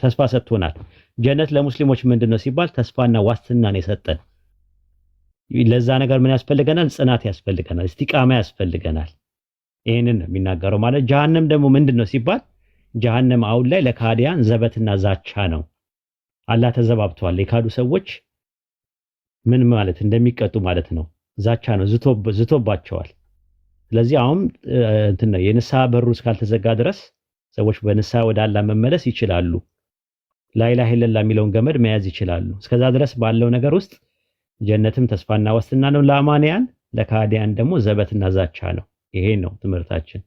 ተስፋ ሰጥቶናል። ጀነት ለሙስሊሞች ምንድነው ሲባል ተስፋና ዋስትናን የሰጠን። ለዛ ነገር ምን ያስፈልገናል? ጽናት ያስፈልገናል፣ እስቲቃማ ያስፈልገናል። ይሄንን ነው የሚናገረው ማለት። ጀሃነም ደግሞ ምንድነው ሲባል ጀሃነም አሁን ላይ ለካዲያን ዘበትና ዛቻ ነው። አላህ ተዘባብቷል። የካዱ ሰዎች ምን ማለት እንደሚቀጡ ማለት ነው። ዛቻ ነው፣ ዝቶባቸዋል። ስለዚህ አሁን እንትን ነው የንስሐ በሩ እስካልተዘጋ ድረስ ሰዎች በንስሐ ወደ አላህ መመለስ ይችላሉ። ላኢላሃ ኢለላህ የሚለውን ገመድ መያዝ ይችላሉ። እስከዛ ድረስ ባለው ነገር ውስጥ ጀነትም ተስፋና ዋስትና ነው ለአማንያን፣ ለካዲያን ደግሞ ዘበትና ዛቻ ነው። ይሄ ነው ትምህርታችን።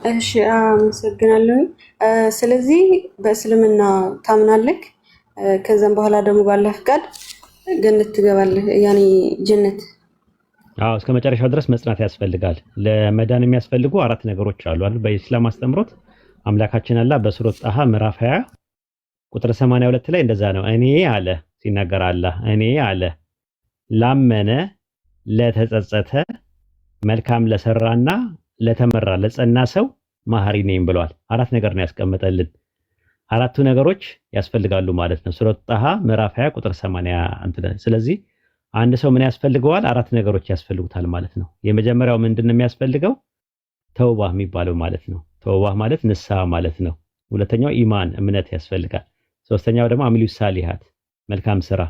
እሺ አመሰግናለሁ። ስለዚህ በእስልምና ታምናለህ፣ ከዛም በኋላ ደግሞ ባላህ ፍቃድ ገነት ትገባለህ፣ ያኔ ጀነት። አዎ እስከ መጨረሻው ድረስ መጽናት ያስፈልጋል። ለመዳን የሚያስፈልጉ 4 ነገሮች አሉ አይደል? በኢስላም አስተምሮት አምላካችን አላህ በሱረት ጣሃ ምዕራፍ 20 ቁጥር 82 ላይ እንደዛ ነው። እኔ አለ ሲናገር አላህ እኔ አለ ላመነ ለተጸጸተ መልካም ለሰራና ለተመራ ለጸና ሰው ማህሪ ነኝ ብሏል። 4 ነገር ነው ያስቀመጠልን። 4ቱ ነገሮች ያስፈልጋሉ ማለት ነው። ሱረት ጣሃ ምዕራፍ 20 ቁጥር 80 ስለዚህ አንድ ሰው ምን ያስፈልገዋል? 4 ነገሮች ያስፈልጉታል ማለት ነው። የመጀመሪያው ምንድነው የሚያስፈልገው? ተውባህ የሚባለው ማለት ነው። ተውባህ ማለት ንስሐ ማለት ነው። ሁለተኛው ኢማን እምነት ያስፈልጋል። ሶስተኛው ደግሞ አሚሉ ሳሊሃት መልካም ስራ።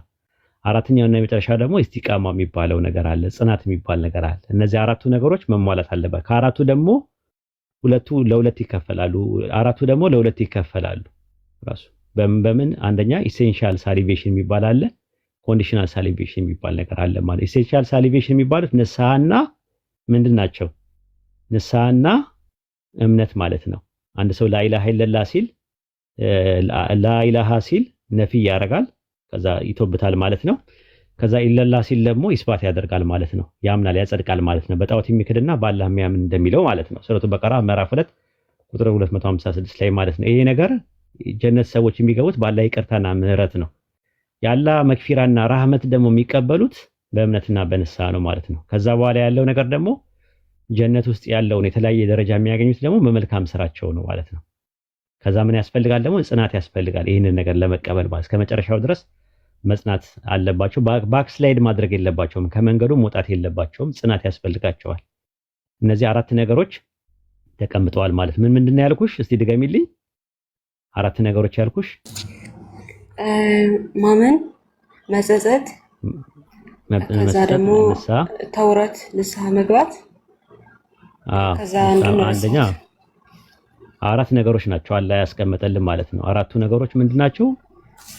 አራተኛው እና የመጨረሻው ደግሞ ኢስቲቃማ የሚባለው ነገር አለ፣ ጽናት የሚባል ነገር አለ። እነዚህ 4ቱ ነገሮች መሟላት አለበት። ከአራቱ ደግሞ ሁለቱ ለሁለት ይከፈላሉ፣ 4ቱ ደግሞ ለሁለት ይከፈላሉ። ራሱ በምን አንደኛ ኢሴንሻል ሳሊቬሽን የሚባል አለ፣ ኮንዲሽናል ሳሊቬሽን የሚባል ነገር አለ ማለት። ኢሴንሻል ሳሊቬሽን የሚባሉት ንስሐና ምንድን ናቸው? ንስሐና እምነት ማለት ነው። አንድ ሰው ላኢላሃ ኢለላህ ሲል ላኢላሃ ሲል ነፊ ያደርጋል፣ ከዛ ይተውብታል ማለት ነው። ከዛ ኢለላህ ሲል ደግሞ ኢስባት ያደርጋል ማለት ነው። ያምናል፣ ያጸድቃል ማለት ነው። በጣዖት የሚክድና በአላህ የሚያምን እንደሚለው ማለት ነው። ሱረቱ በቀራ ምዕራፍ 2 ቁጥር 256 ላይ ማለት ነው። ይሄ ነገር ጀነት ሰዎች የሚገቡት በአላህ ይቅርታና ምህረት ነው። የአላህ መግፊራና ራህመት ደግሞ የሚቀበሉት በእምነትና በንስሐ ነው ማለት ነው። ከዛ በኋላ ያለው ነገር ደግሞ ጀነት ውስጥ ያለውን የተለያየ ደረጃ የሚያገኙት ደግሞ በመልካም ስራቸው ነው ማለት ነው። ከዛ ምን ያስፈልጋል ደግሞ? ጽናት ያስፈልጋል። ይህንን ነገር ለመቀበል ማለት ከመጨረሻው ድረስ መጽናት አለባቸው። ባክስላይድ ማድረግ የለባቸውም፣ ከመንገዱ መውጣት የለባቸውም። ጽናት ያስፈልጋቸዋል። እነዚህ 4 ነገሮች ተቀምጠዋል ማለት ምን ምንድነው ያልኩሽ? እስቲ ድገሚልኝ። 4 ነገሮች ያልኩሽ ማመን፣ መጸጸት፣ ከዛ ደግሞ ተውረት ንስሐ መግባት። ከዛ አንደኛ 4 ነገሮች ናቸው አላህ ያስቀመጠልን ማለት ነው። 4ቱ ነገሮች ምንድናቸው?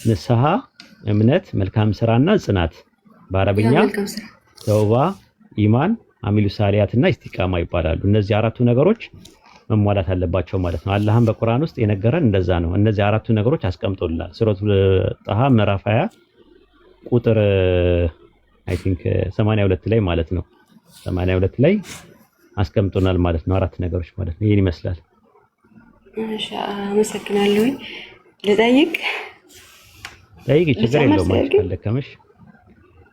ንስሐ፣ እምነት፣ መልካም ስራና ጽናት። በአረብኛ ተውባ፣ ኢማን፣ አሚሉ ሳሊያትና ኢስቲቃማ ይባላሉ። እነዚህ 4ቱ ነገሮች መሟላት አለባቸው ማለት ነው። አላህም በቁርአን ውስጥ የነገረን እንደዛ ነው። እነዚህ 4ቱ ነገሮች አስቀምጦልናል። ሱረቱ ጣሃ ምዕራፍ 20 ቁጥር አይ ቲንክ 82 ላይ ማለት ነው። 82 ላይ አስቀምጦናል ማለት ነው። 4 ነገሮች ማለት ነው። ይሄን ይመስላል። እሺ አመሰግናለሁ። ልጠይቅ? ጠይቂ፣ ችግር የለውም። አልደከመሽ፣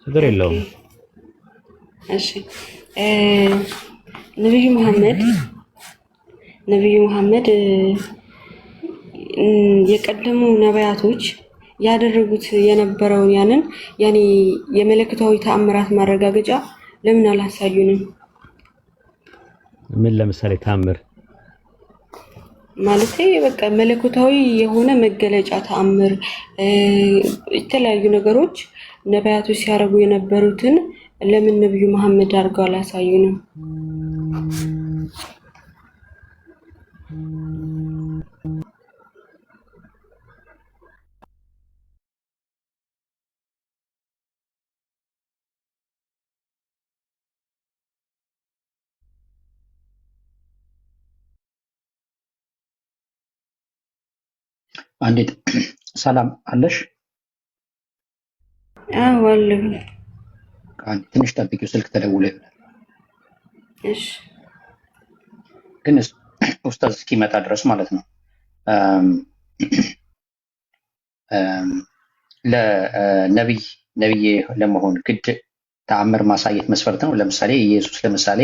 ችግር የለውም። እሺ ነብዩ መሐመድ የቀደሙ ነቢያቶች ያደረጉት የነበረውን ያኔ የመለኮታዊ ተአምራት ማረጋገጫ ለምን አላሳዩንም? ምን ለምሳሌ ተአምር ማለት በቃ መለኮታዊ የሆነ መገለጫ ተአምር፣ የተለያዩ ነገሮች ነቢያቶች ሲያደርጉ የነበሩትን ለምን ነብዩ መሐመድ አድርገው አላሳዩንም? አንዴት ሰላም አለሽ? አዎ አለሁ። ትንሽ ጠብቂው፣ ስልክ ተደውሎ ይሆናል። እሺ ግን ኡስታዝ እስኪመጣ ድረስ ማለት ነው። ለነብይ ለመሆን ግድ ተአምር ማሳየት መስፈርት ነው? ለምሳሌ ኢየሱስ ለምሳሌ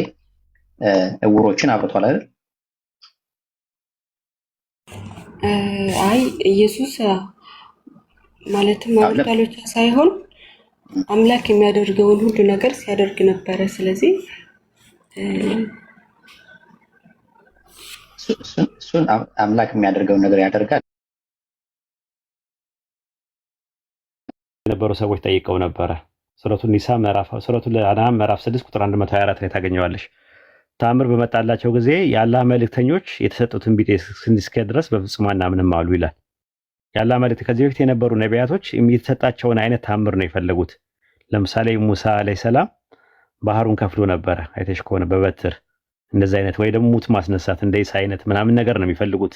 እውሮችን አብርቷል አይደል? አይ ኢየሱስ ማለትም ማብራሪያ ብቻ ሳይሆን አምላክ የሚያደርገውን ሁሉ ነገር ሲያደርግ ነበረ። ስለዚህ እሱን አምላክ የሚያደርገውን ነገር ያደርጋል። የነበሩ ሰዎች ጠይቀው ነበረ። ሱረቱል አንዓም ምዕራፍ 6 ቁጥር 124 ላይ ታገኘዋለሽ። ተአምር በመጣላቸው ጊዜ የአላህ መልእክተኞች የተሰጡትን ቢጤ እስኪ ድረስ በፍጹም አናምንም አሉ ይላል። የአላህ መልእክት ከዚህ በፊት የነበሩ ነቢያቶች የተሰጣቸውን አይነት ተአምር ነው የፈለጉት። ለምሳሌ ሙሳ አለይሂ ሰላም ባህሩን ከፍሎ ነበረ፣ አይተሽ ከሆነ በበትር እንደዚህ አይነት፣ ወይ ደግሞ ሙት ማስነሳት እንደ ኢሳ አይነት ምናምን ነገር ነው የሚፈልጉት።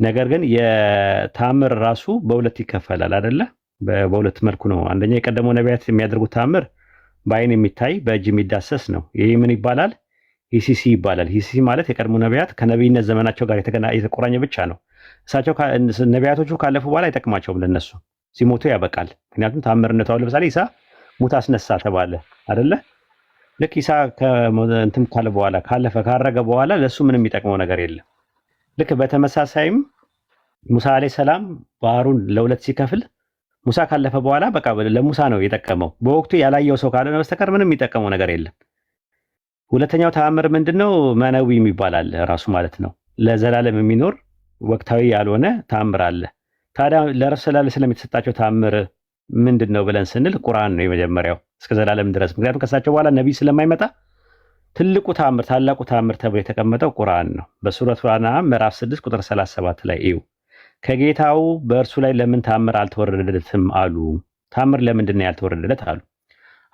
ነገር ግን የተአምር ራሱ በሁለት ይከፈላል አይደለ? በሁለት መልኩ ነው። አንደኛ የቀደመው ነቢያት የሚያደርጉት ተአምር በአይን የሚታይ በእጅ የሚዳሰስ ነው። ይሄ ምን ይባላል? ሂሲሲ ይባላል። ሂሲሲ ማለት የቀድሞ ነቢያት ከነቢይነት ዘመናቸው ጋር የተቆራኘ ብቻ ነው። እሳቸው ነቢያቶቹ ካለፉ በኋላ አይጠቅማቸውም፣ ለነሱ ሲሞቱ ያበቃል። ምክንያቱም ተአምርነቱ አሁን ለምሳሌ ኢሳ ሙት አስነሳ ተባለ አይደለ? ልክ ኢሳ እንትን ካለ በኋላ ካረገ በኋላ ለሱ ምንም የሚጠቅመው ነገር የለም። ልክ በተመሳሳይም ሙሳ አለይሂ ሰላም ባህሩን ለሁለት ሲከፍል ሙሳ ካለፈ በኋላ በቃ ለሙሳ ነው የጠቀመው። በወቅቱ ያላየው ሰው ካልሆነ በስተቀር ምንም የሚጠቀመው ነገር የለም። ሁለተኛው ተአምር ምንድነው? መነዊ ይባላል ራሱ ማለት ነው። ለዘላለም የሚኖር ወቅታዊ ያልሆነ ተአምር አለ። ታዲያ ለረሱል ሰለላሁ ዐለይሂ ወሰለም የተሰጣቸው ተአምር ምንድነው ብለን ስንል ቁርአን ነው የመጀመሪያው እስከ ዘላለም ድረስ። ምክንያቱም ከሳቸው በኋላ ነብይ ስለማይመጣ ትልቁ ተአምር ታላቁ ተአምር ተብሎ የተቀመጠው ቁርአን ነው። በሱረቱ አንዓም ምዕራፍ 6 ቁጥር 37 ላይ እዩ። ከጌታው በእርሱ ላይ ለምን ተአምር አልተወረደለትም አሉ። ተአምር ለምንድን ነው ያልተወረደለት አሉ።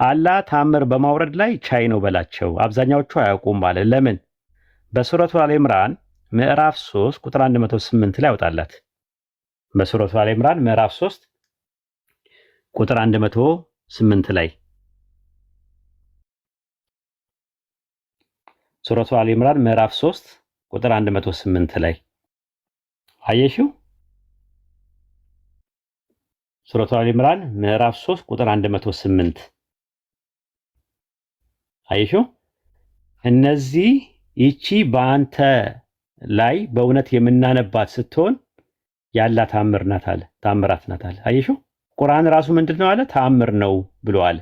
አላህ ተአምር በማውረድ ላይ ቻይ ነው በላቸው፣ አብዛኛዎቹ አያውቁም ማለት ለምን? በሱረቱ አለ ኢምራን ምዕራፍ 3 ቁጥር 108 ላይ ያወጣላት። በሱረቱ አለ ኢምራን ምዕራፍ 3 ቁጥር 108 ላይ ሱረቱ አለ ኢምራን ምዕራፍ 3 ቁጥር 108 ላይ አየሽው? ሱረቱ አለ ኢምራን ምዕራፍ 3 ቁጥር 108 አየሽው? እነዚህ ይቺ በአንተ ላይ በእውነት የምናነባት ስትሆን ያላ ተአምር ናት አለ። ተአምራት ናት አለ። አየሽው? ቁርአን ራሱ ምንድነው አለ? ተአምር ነው ብሏል።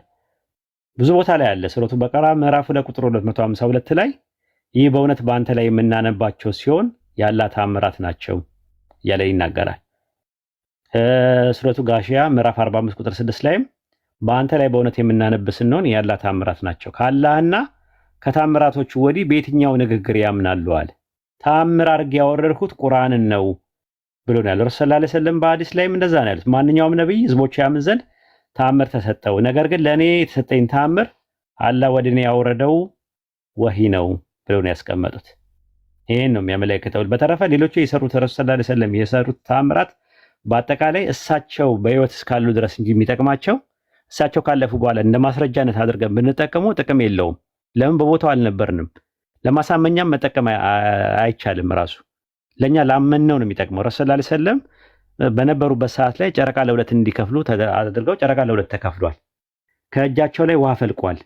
ብዙ ቦታ ላይ አለ። ሱረቱ በቀራ ምዕራፍ 2 ቁጥር 252 ላይ ይህ በእውነት በአንተ ላይ የምናነባቸው ሲሆን ያላ ተአምራት ናቸው እያለ ይናገራል። ሱረቱ ጋሺያ ምዕራፍ 45 ቁጥር 6 ላይም በአንተ ላይ በእውነት የምናነብ ስንሆን ያላ ተአምራት ናቸው፣ ከአላህና ከታምራቶቹ ወዲህ በየትኛው ንግግር ያምናሉ አለ። ተአምር አድርጌ ያወረድኩት ቁርአንን ነው ብሎናል። ረሱል ሰለላሁ ዐለይሂ ወሰለም በሐዲስ ላይም እንደዛ ነው ያሉት። ማንኛውም ነብይ ህዝቦች ያምን ዘንድ ተአምር ተሰጠው፣ ነገር ግን ለኔ የተሰጠኝ ተአምር አላህ ወደ እኔ ያወረደው ወሂ ነው ብለው ነው ያስቀመጡት። ይሄን ነው የሚያመለክተው። በተረፈ ሌሎቹ የሰሩት ረሱል ሰለላሁ ዐለይሂ ወሰለም የሰሩት ተአምራት በአጠቃላይ እሳቸው በህይወት እስካሉ ድረስ እንጂ የሚጠቅማቸው እሳቸው ካለፉ በኋላ እንደ ማስረጃነት አድርገን ብንጠቀመው ጥቅም የለውም። ለምን? በቦታው አልነበርንም። ለማሳመኛም መጠቀም አይቻልም። ራሱ ለኛ ላመንነው ነው የሚጠቅመው። ረሱል ሰለላሁ ዐለይሂ ወሰለም በነበሩበት ሰዓት ላይ ጨረቃ ለሁለት እንዲከፍሉ አድርገው ጨረቃ ለሁለት ተከፍሏል። ከእጃቸው ላይ ውሃ ፈልቋል።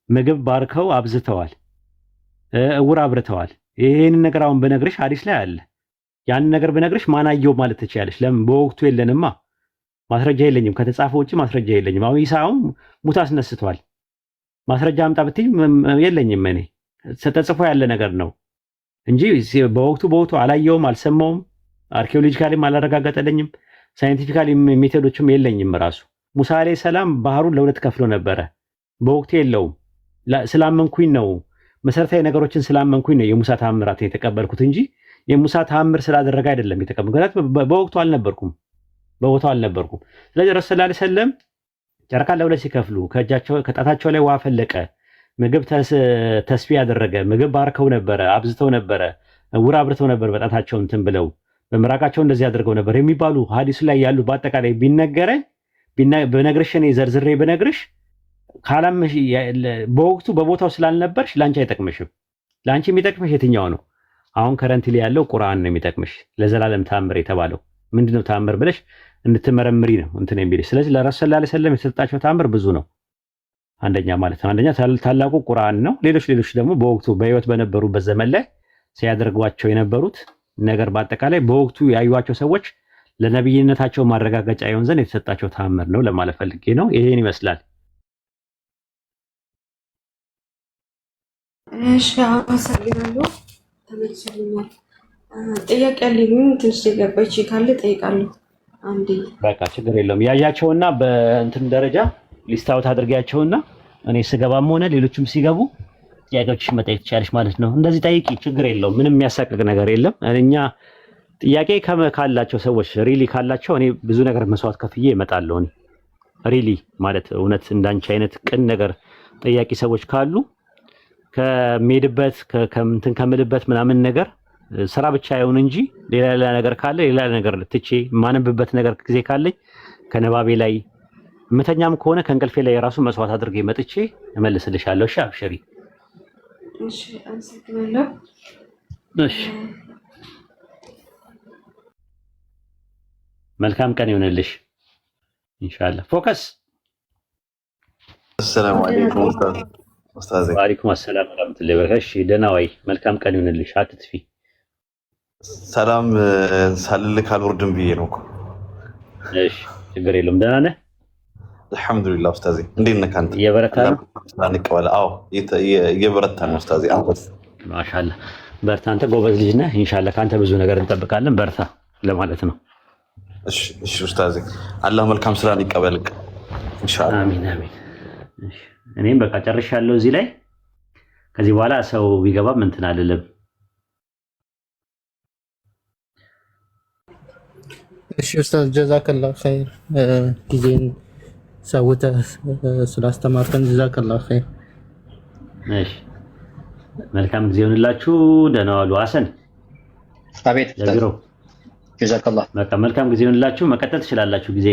ምግብ ባርከው አብዝተዋል። እውር አብርተዋል። ይሄንን ነገር አሁን ብነግርሽ ሐዲስ ላይ አለ። ያን ነገር ብነግርሽ ማናየው ማለት ትችያለሽ። ለምን? በወቅቱ የለንማ፣ ማስረጃ የለኝም። ከተጻፈ ውጪ ማስረጃ የለኝም። አሁን ኢሳም ሙት አስነስቷል። ማስረጃ አምጣ ብትይ የለኝም። እኔ ተጽፎ ያለ ነገር ነው እንጂ በወቅቱ አላየውም፣ አልሰማውም። አርኪኦሎጂካሊም አላረጋገጠልኝም። ሳይንቲፊካሊ ሜቶዶችም የለኝም። ራሱ ሙሳ አለይሂ ሰላም ባህሩን ለሁለት ከፍሎ ነበረ። በወቅቱ የለውም። ስላመንኩኝ ነው፣ መሰረታዊ ነገሮችን ስላመንኩኝ ነው የሙሳ ተአምራት የተቀበልኩት እንጂ የሙሳ ተአምር ስላደረገ አይደለም የተቀበልኩት። በወቅቱ አልነበርኩም፣ በቦታው አልነበርኩም። ስለዚህ ረሱል ሰለላሁ ዐለይሂ ወሰለም ጨረቃ ለሁለት ሲከፍሉ ከጣታቸው ላይ ውሃ ፈለቀ፣ ምግብ ተስፊ ያደረገ፣ ምግብ ባርከው ነበረ፣ አብዝተው ነበረ፣ ውር አብርተው ነበር፣ በጣታቸው እንትን ብለው በምራቃቸው እንደዚህ አድርገው ነበር የሚባሉ ሐዲሱ ላይ ያሉ በአጠቃላይ በነግርሽ እኔ ዘርዝሬ በነግርሽ ካላምሽ በወቅቱ በቦታው ስላልነበርሽ ላንቺ አይጠቅምሽም። ላንቺ የሚጠቅምሽ የትኛው ነው? አሁን ከረንት ላይ ያለው ቁርአን ነው የሚጠቅምሽ። ለዘላለም ተአምር የተባለው ምንድነው? ተአምር ብለሽ እንድትመረምሪ ነው እንትን የሚልሽ። ስለዚህ ለረሱል ሰለላሁ ዐለይሂ ወሰለም የተሰጣቸው ተአምር ብዙ ነው። አንደኛ ማለት ነው። አንደኛ ታላቁ ቁርአን ነው። ሌሎች ደግሞ በወቅቱ በህይወት በነበሩበት ዘመን ላይ ሲያደርጓቸው የነበሩት ነገር በአጠቃላይ በወቅቱ ያዩዋቸው ሰዎች ለነብይነታቸው ማረጋገጫ ይሆን ዘንድ የተሰጣቸው ተአምር ነው ለማለት ፈልጌ ነው። ይሄን ይመስላል። እሺ አመሰግናለሁ። ተመልሶልኛል። ጥያቄ አለኝ ትንሽ የገባች ካለ ጠይቃለሁ። አንዴ በቃ ችግር የለውም። ያያቸውና በእንትን ደረጃ ሊስታውት አድርጊያቸውና እኔ ስገባም ሆነ ሌሎችም ሲገቡ ጥያቄዎችሽ መጠየቅ ትችያለሽ ማለት ነው። እንደዚህ ጠይቂ፣ ችግር የለውም። ምንም የሚያሳቅቅ ነገር የለም። እኛ ጥያቄ ካላቸው ሰዎች ሪሊ ካላቸው እኔ ብዙ ነገር መስዋዕት ከፍዬ እመጣለሁ። እኔ ሪሊ ማለት እውነት እንዳንቺ አይነት ቅን ነገር ጠያቂ ሰዎች ካሉ ከመሄድበት ከምንትን ከምልበት ምናምን ነገር ስራ ብቻ አይሆን እንጂ ሌላ ነገር ካለ ሌላ ነገር ትቼ ማንብበት ነገር ጊዜ ካለኝ ከነባቤ ላይ መተኛም ከሆነ ከእንቅልፌ ላይ የራሱ መስዋዕት አድርጌ መጥቼ እመልስልሻለሁ። እሺ አብሽሪ። እሺ አመሰግናለሁ። እሺ መልካም ቀን ይሁንልሽ ኢንሻአላህ። ፎከስ። السلام عليكم ኡስታዝ። ወአለይኩም አሰላም ወራህመቱላሂ ወበረካቱ። እሺ ደህና ወይ? መልካም ቀን ይሁንልሽ። አትጥፊ። ሰላም ሳልልክ አልወርድም ብዬ ነው እኮ። እሺ ችግር የለውም። ደህና ነህ? አልሐምዱሊላህ ኡስታዝ። እንዴት ነህ አንተ? እየበረታ ነው? ሳንቀበል አዎ እየበረታ ነው ኡስታዝ። አንተስ? ማሻአላህ በርታ። አንተ ጎበዝ ልጅ ነህ። ኢንሻአላህ ካንተ ብዙ ነገር እንጠብቃለን። በርታ ለማለት ነው። እሺ ኡስታዝ። አላህ መልካም ስራን ይቀበልክ ኢንሻአላህ። አሚን አሚን። እሺ እኔም በቃ ጨርሻለሁ እዚህ ላይ። ከዚህ በኋላ ሰው ቢገባም እንትን አይደለም። እሺ ኡስታዝ ጀዛከላህ ኸይር። ጊዜን ሰውተህ ስላስተማርከን ጀዛከላህ ኸይር። እሺ መልካም ጊዜ ይሁንላችሁ። ደህና ዋሉ። ሐሰን አቤት ለቢሮ ጀዛከላህ። በቃ መልካም ጊዜ ይሁንላችሁ። መቀጠል ትችላላችሁ ጊዜ